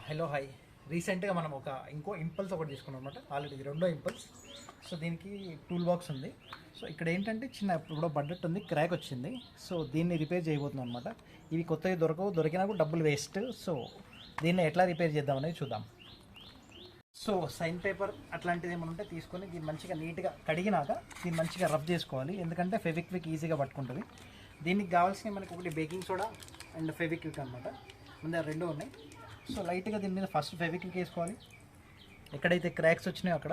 Hello hi. రీసెంట్గా మనం ఇంకో ఇంపల్స్ ఒకటి తీసుకున్నాం అనమాట. ఆల్రెడీ ఇది రెండో ఇంపల్స్. సో దీనికి టూల్ బాక్స్ ఉంది. సో ఇక్కడ ఏంటంటే చిన్న ఇప్పుడు బడ్జెట్ ఉంది, క్రాక్ వచ్చింది. సో దీన్ని రిపేర్ చేయబోతున్నాం అనమాట. ఇవి కొత్తవి దొరికినా కూడా డబ్బులు వేస్ట్. సో దీన్ని ఎట్లా రిపేర్ చేద్దామనేది చూద్దాం. సో సైన్ పేపర్ అట్లాంటిది ఏమైనా ఉంటే తీసుకొని దీన్ని మంచిగా నీట్గా కడిగినాక దీన్ని మంచిగా రబ్ చేసుకోవాలి. ఎందుకంటే ఫెవిక్విక్ ఈజీగా పట్టుకుంటుంది. దీనికి కావాల్సినవి మనకి ఒకటి బేకింగ్ సోడా అండ్ ఫెవిక్విక్ అనమాట. మన దగ్గర రెండు ఉన్నాయి. సో లైట్గా దీని మీద ఫస్ట్ ఫెవిక్విక్ వేసుకోవాలి. ఎక్కడైతే క్రాక్స్ వచ్చినాయో అక్కడ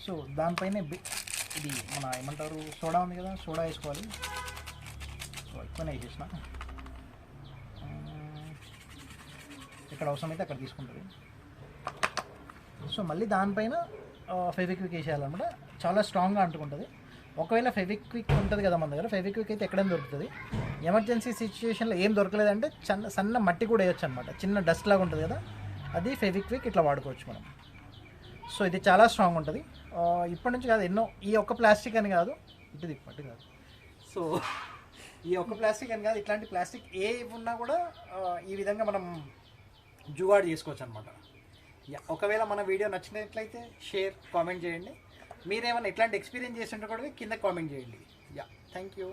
సో దానిపైన ఇది మన ఏమంటారు సోడా ఉంది కదా, సోడా వేసుకోవాలి. సో ఎక్కువనే వేసేసిన, ఎక్కడ అవసరమైతే అక్కడ తీసుకుంటుంది. సో మళ్ళీ దానిపైన ఫెవిక్విక్ వేసేయాలన్నమాట. చాలా స్ట్రాంగ్గా అంటుకుంటుంది. ఒకవేళ ఫెవిక్విక్ ఉంటుంది కదా మన దగ్గర, ఫెవిక్విక్ అయితే ఎక్కడైనా దొరుకుతుంది. ఎమర్జెన్సీ సిచ్యువేషన్లో ఏం దొరకలేదంటే సన్న మట్టి కూడా వేయచ్చు అనమాట. చిన్న డస్ట్ లాగా ఉంటుంది కదా, అది ఫెవిక్విక్ ఇట్లా వాడుకోవచ్చు మనం. సో ఇది చాలా స్ట్రాంగ్ ఉంటుంది. ఇప్పటి నుంచి కాదు, ఎన్నో, ఈ ఒక్క ప్లాస్టిక్ అని కాదు, ఇప్పటి కాదు. సో ఈ ఒక్క ప్లాస్టిక్ అని కాదు, ఇట్లాంటి ప్లాస్టిక్ ఏ ఉన్నా కూడా ఈ విధంగా మనం జుగాడు చేసుకోవచ్చు అనమాట. ఒకవేళ మన వీడియో నచ్చినట్లయితే షేర్, కామెంట్ చేయండి. మీరేమైనా ఇట్లాంటి ఎక్స్పీరియన్స్ చేస్తుంటే కూడా కింద కామెంట్ చేయండి. Thank you.